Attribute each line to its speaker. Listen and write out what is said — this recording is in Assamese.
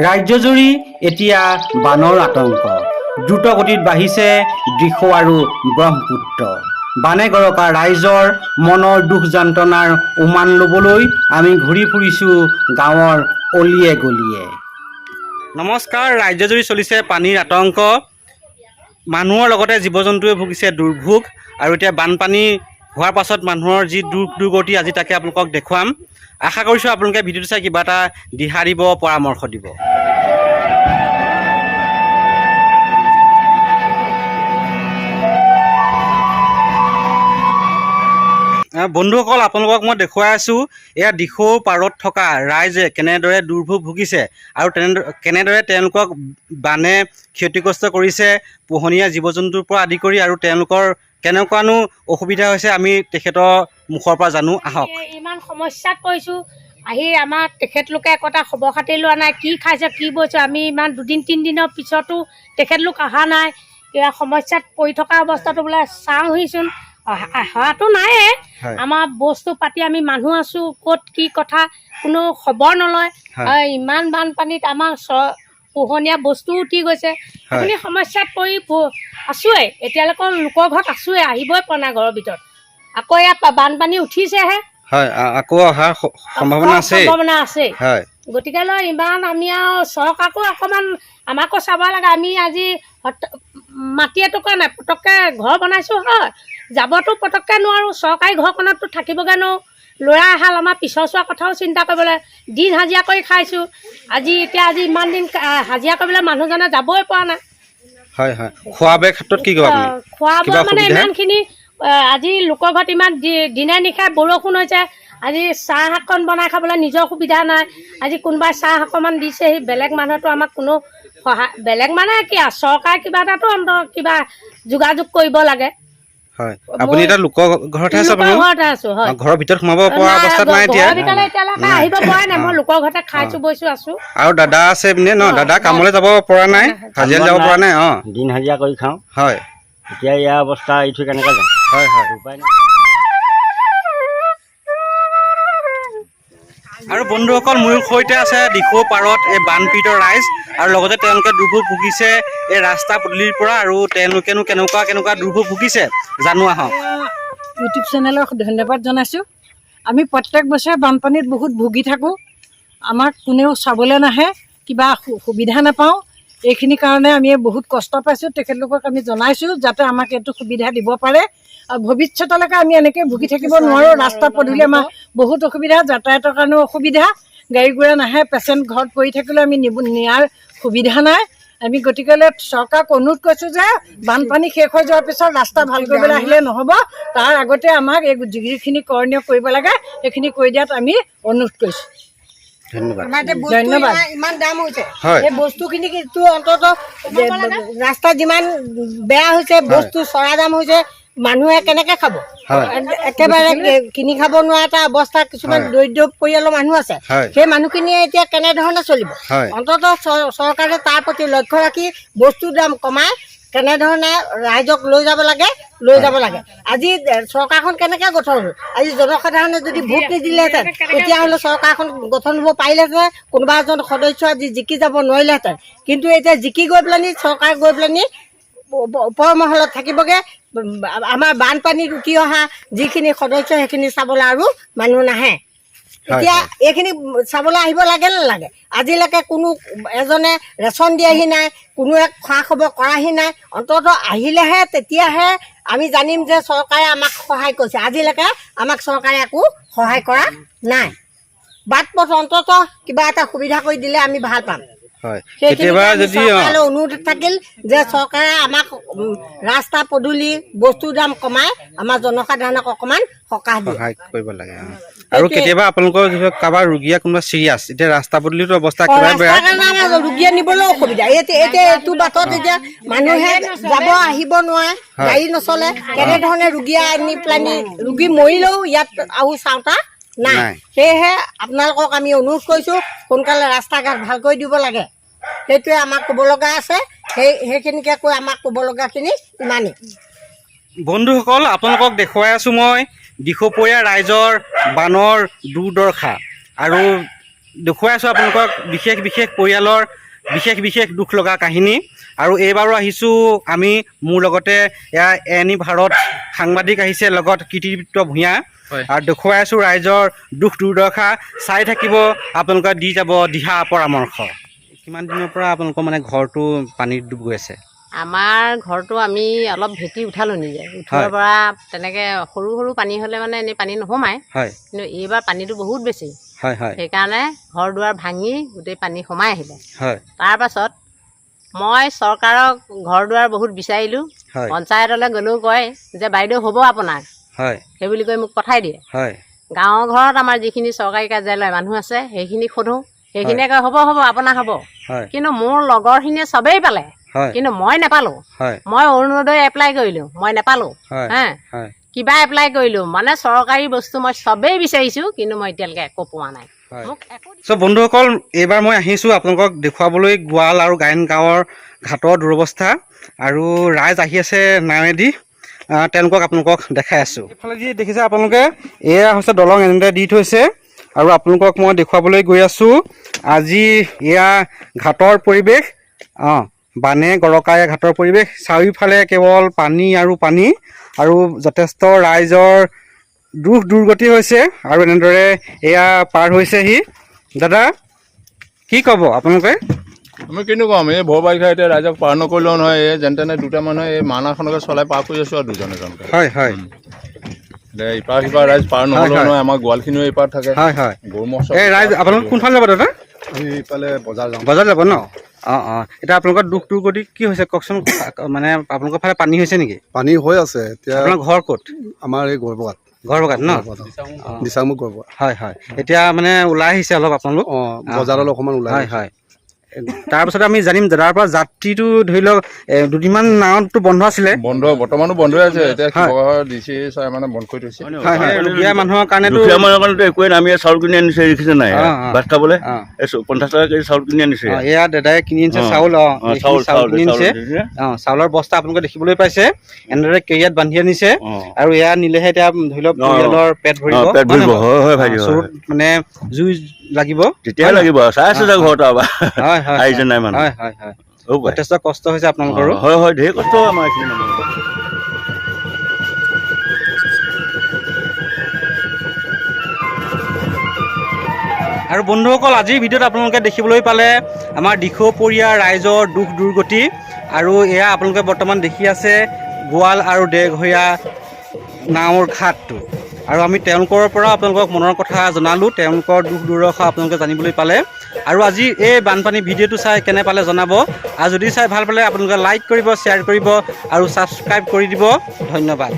Speaker 1: ৰাজ্যজুৰি এতিয়া বানৰ আতংক। দ্ৰুতগতিত বাঢ়িছে দিখৌ আৰু ব্ৰহ্মপুত্ৰ। বানে গৰকা ৰাইজৰ মনৰ দুখ যন্ত্ৰণাৰ উমান ল'বলৈ আমি ঘূৰি ফুৰিছোঁ গাঁৱৰ অলিয়ে গলিয়ে। নমস্কাৰ। ৰাজ্যজুৰি চলিছে পানীৰ আতংক। মানুহৰ লগতে জীৱ জন্তুৱে ভুগিছে দুৰ্ভোগ। আৰু এতিয়া বানপানী হোৱাৰ পাছত মানুহৰ যি দুৰ্গতি, আজি তাকে আপোনালোকক দেখুৱাম। আশা কৰিছোঁ আপোনালোকে ভিডিঅ'টো চাই কিবা এটা দিহা দিব, পৰামৰ্শ দিব। বন্ধুসকল, আপোনালোকক মই দেখুৱাই আছোঁ এয়া দিখৌ পাৰত থকা ৰাইজে কেনেদৰে দুৰ্ভোগ ভুগিছে আৰু কেনেদৰে তেওঁলোকক বানে ক্ষতিগ্ৰস্ত কৰিছে, পোহনীয়া জীৱ জন্তুৰ পৰা আদি কৰি, আৰু তেওঁলোকৰ কেনেকুৱানো অসুবিধা হৈছে আমি তেখেতৰ মুখৰ পৰা জানো। আহক।
Speaker 2: ইমান সমস্যাত পৰিছোঁ, আহি আমাৰ তেখেতলোকে একোটা খবৰ খাতি লোৱা নাই, কি খাইছে কি বৈছে। আমি ইমান দুদিন তিনিদিনৰ পিছতো তেখেতলোক অহা নাই। কিবা সমস্যাত পৰি থকা অৱস্থাটো বোলে চাওঁহিচোন, অহাটো নাইয়ে। আমাৰ বস্তু পাতি আমি মানুহ আছোঁ, ক'ত কি কথা কোনো খবৰ নলয়। ইমান বানপানীত আমাৰ পোহনীয়া বস্তু উঠি গৈছে। সেইখিনি সমস্যাত পৰি আছোঁৱেই, এতিয়ালৈকে লোকৰ ঘৰত আছোঁৱে, আহিবই পৰা নাই ঘৰৰ ভিতৰত। আকৌ ইয়াত বানপানী উঠিছেহে।
Speaker 1: আকৌ অহাৰ সম্ভাৱনা আছে।
Speaker 2: গতিকে লৈ ইমান আমি আৰু চৰকাৰকো অকণমান আমাকো চাব লাগে। আমি আজি মাটি এটুকা নাই, পটককৈ ঘৰ বনাইছোঁ, হয় যাবতো পটককৈ নোৱাৰোঁ। চৰকাৰী ঘৰখনততো থাকিবগৈ নোৱাৰোঁ। ল'ৰা এহাল আমাৰ পিছৰ চোৱা কথাও চিন্তা কৰিবলৈ, দিন হাজিৰা কৰি খাইছোঁ। আজি ইমান দিন হাজিৰা কৰিবলৈ মানুহজনে যাবই পৰা নাই।
Speaker 1: খোৱা বোৱাৰ ক্ষেত্ৰত কি ক'ব?
Speaker 2: খোৱা বোৱা মানে ইমানখিনি, আজি লোকৰ ঘৰত ইমান দিনে নিশাই বৰষুণ হৈছে। আজি চাহ অকণ বনাই খাবলৈ নিজৰ সুবিধা নাই। আজি কোনোবাই চাহ অকণমান দিছেহি, বেলেগ মানুহেতো আমাক কোনো সহায়, বেলেগ মানে কি আৰু চৰকাৰে কিবা এটাতো কিবা যোগাযোগ কৰিব লাগে।
Speaker 1: আপুনি এতিয়া লোকৰ ঘৰতে আছে?
Speaker 2: ঘৰতে আছো।
Speaker 1: ঘৰৰ ভিতৰত সোমাব পৰা অৱস্থাত নাই এতিয়া?
Speaker 2: এতিয়ালৈকে আহিব পৰাই নাই। মই লোকৰ ঘৰতে খাইছো বৈছো আছো।
Speaker 1: আৰু দাদা আছে ন? দাদা কামলৈ যাব পৰা নাই, হাজিৰা যাব পৰা নাই?
Speaker 3: দিন হাজিৰা কৰি খাওঁ। এতিয়া ইয়াৰ অৱস্থা এইটো কেনেকৈ যাম? উপায় নাই।
Speaker 1: আৰু বন্ধুসকল, মোৰ সৈতে আছে দিখৌ পাৰত এই বানপীড়িত ৰাইজ, আৰু লগতে তেওঁলোকে দুৰ্ভোগ ভুগিছে এই ৰাস্তা পদূলিৰ পৰা। আৰু তেওঁলোকেনো কেনেকুৱা দুৰ্ভোগ ভুগিছে জানো, আহক।
Speaker 4: ইউটিউব চেনেলক ধন্যবাদ জনাইছোঁ। আমি প্ৰত্যেক বছৰে বানপানীত বহুত ভুগি থাকোঁ। আমাক কোনেও চাবলৈ নাহে, কিবা সুবিধা নাপাওঁ। এইখিনি কাৰণে আমি বহুত কষ্ট পাইছোঁ। তেখেতলোকক আমি জনাইছোঁ যাতে আমাক এইটো সুবিধা দিব পাৰে। আৰু ভৱিষ্যতলৈকে আমি এনেকৈ ভুগি থাকিব নোৱাৰোঁ। ৰাস্তা পদূলি আমাৰ বহুত অসুবিধা, যাতায়াতৰ কাৰণেও অসুবিধা, গাড়ী ঘোঁৰা নাহে। পেচেণ্ট ঘৰত পৰি থাকিলেও আমি নিয়াৰ সুবিধা নাই। আমি গতিকেলৈ চৰকাৰক অনুৰোধ কৰিছোঁ যে বানপানী শেষ হৈ যোৱাৰ পিছত ৰাস্তা ভাল কৰিবলৈ আহিলে নহ'ব, তাৰ আগতে আমাক এই যিখিনি কৰণীয় কৰিব লাগে সেইখিনি কৰি দিয়াত আমি অনুৰোধ কৰিছোঁ।
Speaker 2: ধন্যবাদ। ইমান দাম হৈছে এই বস্তুখিনি, কিন্তু অন্ততঃ ৰাস্তা যিমান বেয়া হৈছে, বস্তু চৰা দাম হৈছে, মানুহে কেনেকে খাব? একেবাৰে কিনি খাব নোৱাৰা এটা অৱস্থা। কিছুমান দৰিদ্ৰ পৰিয়ালৰ মানুহ আছে, সেই মানুহখিনিয়ে এতিয়া কেনেধৰণে চলিব? অন্ততঃ চৰকাৰে তাৰ প্ৰতি লক্ষ্য ৰাখি বস্তুৰ দাম কমাই কেনেধৰণে ৰাইজক লৈ যাব লাগে। আজি চৰকাৰখন কেনেকৈ গঠন হ'ল? আজি জনসাধাৰণে যদি ভোট নিদিলেহেঁতেন তেতিয়াহ'লে চৰকাৰখন গঠন হ'ব পাৰিলেহেঁতেন। কোনোবা এজন সদস্য আজি জিকি যাব নোৱাৰিলেহেঁতেন। কিন্তু এতিয়া জিকি গৈ পেলানি চৰকাৰ গৈ পেলানি ওপৰ মহলত থাকিবগৈ। আমাৰ বানপানীত উঠি অহা যিখিনি সদস্য সেইখিনি চাবলৈ আৰু মানুহ নাহে। এতিয়া এইখিনি চাবলৈ আহিব লাগে নালাগে? আজিলৈকে কোনো এজনে ৰেচন দিয়াহি নাই, কোনোৱে খা খবৰ কৰাহি নাই। অন্ততঃ আহিলেহে তেতিয়াহে আমি জানিম যে চৰকাৰে আমাক সহায় কৰিছে। আজিলৈকে আমাক চৰকাৰে একো সহায় কৰা নাই। বাট পথ অন্ততঃ কিবা এটা সুবিধা কৰি দিলে আমি ভাল পাম। চৰকাৰলৈ অনুৰোধ থাকিল যে চৰকাৰে আমাক ৰাস্তা পদূলি বস্তুৰ দাম কমাই আমাৰ জনসাধাৰণক অকণমান সকাহ
Speaker 1: কৰিব লাগে। আৰু কেতিয়াবা আপোনালোকৰ কাৰোবাৰ ৰোগীয়ে কোনোবা চিৰিয়াছ, এতিয়া ৰাস্তা পদূলিটোৰ অৱস্থা একেবাৰে বেয়া,
Speaker 2: ৰোগীয়ে নিবলৈ অসুবিধা। এতিয়া এইটো বাটত এতিয়া মানুহে যাব আহিব নোৱাৰে, গাড়ী নচলে। কেনেধৰণে ৰোগীয়ে আনি পেলানি, ৰোগী মৰিলেও ইয়াত আৰু চাওঁতা নাই। সেয়েহে আপোনালোকক আমি অনুৰোধ কৰিছোঁ, সোনকালে ৰাস্তা ঘাট ভাল কৰি দিব লাগে। সেইটোৱে আমাক ক'ব লগা আছে। সেইখিনিকে কৈ আমাক ক'ব লগাখিনি ইমানেই।
Speaker 1: বন্ধুসকল, আপোনালোকক দেখুৱাই আছোঁ মই দিখৌপৰীয়া ৰাইজৰ বানৰ দুৰ্দশা। আৰু দেখুৱাই আছোঁ আপোনালোকক বিশেষ বিশেষ পৰিয়ালৰ বিশেষ বিশেষ দুখ লগা কাহিনী। আৰু এইবাৰো আহিছোঁ আমি, মোৰ লগতে এয়া এনি ভাৰত সাংবাদিক আহিছে, লগত কীৰ্তিদীপ্ত ভূঞা, আৰু দেখুৱাই আছোঁ ৰাইজৰ দুখ দুৰ্দশা। চাই থাকিব, আপোনালোকে দি যাব দিহা পৰামৰ্শ। কিমান দিনৰ পৰা আপোনালোকৰ মানে ঘৰটো পানীত ডুব গৈ আছে?
Speaker 5: আমাৰ ঘৰটো আমি অলপ ভেটি উঠালোঁ নিজে, উঠোৱাৰ পৰা তেনেকৈ সৰু সৰু পানী হ'লে মানে এনেই পানী নোসোমায়, কিন্তু এইবাৰ পানীটো বহুত বেছি, সেইকাৰণে ঘৰ দুৱাৰ ভাঙি গোটেই পানী সোমাই আহিলে। তাৰপাছত মই চৰকাৰক ঘৰ দুৱাৰ বহুত বিচাৰিলোঁ, পঞ্চায়তলৈ গ'লেও কয় যে বাইদেউ হ'ব আপোনাৰ, সেই বুলি কৈ মোক পঠাই দিয়ে। গাঁৱৰ ঘৰত আমাৰ যিখিনি চৰকাৰী কাৰ্যালয় মানুহ আছে সেইখিনিক সোধোঁ, সেইখিনিয়ে কয় হ'ব হ'ব আপোনাৰ হ'ব, কিন্তু মোৰ লগৰখিনিয়ে চবেই পালে, কিন্তু মই নাপালোঁ। মই অৰুণোদয় এপ্লাই কৰিলোঁ, মই নাপালোঁ। কিবা এপ্লাই কৰিলোঁ, মানে চৰকাৰী বস্তু মই চবেই বিচাৰিছোঁ, কিন্তু মই এতিয়ালৈকে একো পোৱা নাই।
Speaker 1: চ' বন্ধুসকল, এইবাৰ মই আহিছোঁ আপোনালোকক দেখুৱাবলৈ গোৱাল আৰু গায়ন গাঁৱৰ ঘাটৰ দুৰৱস্থা, আৰু ৰাইজ আহি আছে নাৱেদি, তেওঁলোকক আপোনালোকক দেখাই আছোঁ। এইফালে যি দেখিছে আপোনালোকে, এয়া হৈছে দলং, এনেদৰে দি থৈছে, আৰু আপোনালোকক মই দেখুৱাবলৈ গৈ আছোঁ আজি এয়া ঘাটৰ পৰিৱেশ। বানে গৰকাই ঘাটৰ পৰিৱেশ, চাৰিওফালে কেৱল পানী আৰু পানী, আৰু যথেষ্ট ৰাইজৰ দুখ দুৰ্গতি হৈছে, আৰু এনেদৰে এয়া পাৰ হৈছেহি। দাদা কি ক'ব আপোনালোকে?
Speaker 6: আমি কিনো ক'ম, এই ভৰ বাৰিষা এতিয়া ৰাইজক পাৰ নকৰিলেও নহয়, এই যেনে তেনে দুটা মানুহে এই মানাখনকে চলাই পাৰ কৰি আছোঁ, আৰু দুজন এজনকে। এতিয়া ইপাৰ সিপাৰ ৰাইজ পাৰ নহ'লেও নহয়, আমাৰ গোৱালখিনিও ইপাৰ থাকে। গৰু ম'হ
Speaker 1: এই ৰাইজ আপোনালোক কোনফালে যাব দাদা?
Speaker 6: আমি ইফালে বজাৰ যাওঁ।
Speaker 1: বজাৰ যাব ন? এতিয়া আপোনালোকৰ দুখ দুৰ্গতি কি হৈছে কওকচোন, মানে আপোনালোকৰ ফালে পানী হৈছে নেকি?
Speaker 7: পানী হৈ আছে এতিয়া।
Speaker 1: আপোনাৰ ঘৰ ক'ত?
Speaker 7: আমাৰ এই গড়বগাত।
Speaker 1: গড়বগাত ন?
Speaker 7: দিচাংমুখ গড়বগাত।
Speaker 1: এতিয়া মানে ওলাই আহিছে অলপ আপোনালোক?
Speaker 7: বজাৰলৈ অকণমান ওলাই।
Speaker 1: তাৰপিছত আমি জানিম দাদাৰ পৰা, যাত্ৰীটো ধৰি লওক দুদিনমান নাৱতো বন্ধ আছিলে,
Speaker 6: বৰ্তমানো বন্ধ হৈ আছে। এতিয়া ডিচি ছাৰ মানে বন্ধ কৰি থৈছে।
Speaker 1: দুখীয়া মানুহৰ কাৰণেতো
Speaker 3: একোৱে নাই। আমি চাউল কিনি আনিছে, দেখিছে নাই? ভাত খাবলৈ 50 টকা কেজি চাউল কিনি আনিছে।
Speaker 1: এয়া দাদাই কিনি আনিছে চাউল, কিনি আনিছে। চাউলৰ বস্তা আপোনালোকে দেখিবলৈ পাইছে, এনেদৰে কেৰিয়াত বান্ধি আনিছে, আৰু এয়া নিলেহে এতিয়া ধৰি লওক পৰিয়ালৰ পেট ভৰিব, মানে জুই লাগিব,
Speaker 3: তেতিয়াই লাগিব। চাই আছে ঘৰত আহিছে নাই মানুহ।
Speaker 1: যথেষ্ট কষ্ট হৈছে আপোনালোকৰো?
Speaker 3: হয়, ঢেৰ কষ্ট আমাৰ এইখিনি মানুহ।
Speaker 1: আৰু বন্ধুসকল, আজিৰ ভিডিঅ'ত আপোনালোকে দেখিবলৈ পালে আমাৰ দিখৌপৰীয়া ৰাইজৰ দুখ দুৰ্গতি, আৰু এয়া আপোনালোকে বৰ্তমান দেখি আছে গোৱাল আৰু দেৰঘৰীয়া নাৱৰ ঘাটটো, আৰু আমি তেওঁলোকৰ পৰা আপোনালোকক মনৰ কথা জনালোঁ, তেওঁলোকৰ দুখ দুৰ্দশা আপোনালোকে জানিবলৈ পালে। আৰু আজি এই বানপানী ভিডিঅ'টো চাই কেনে পালে জনাব, আৰু যদি চাই ভাল পালে আপোনালোকে লাইক কৰিব, শ্বেয়াৰ কৰিব, আৰু ছাবস্ক্ৰাইব কৰি দিব। ধন্যবাদ।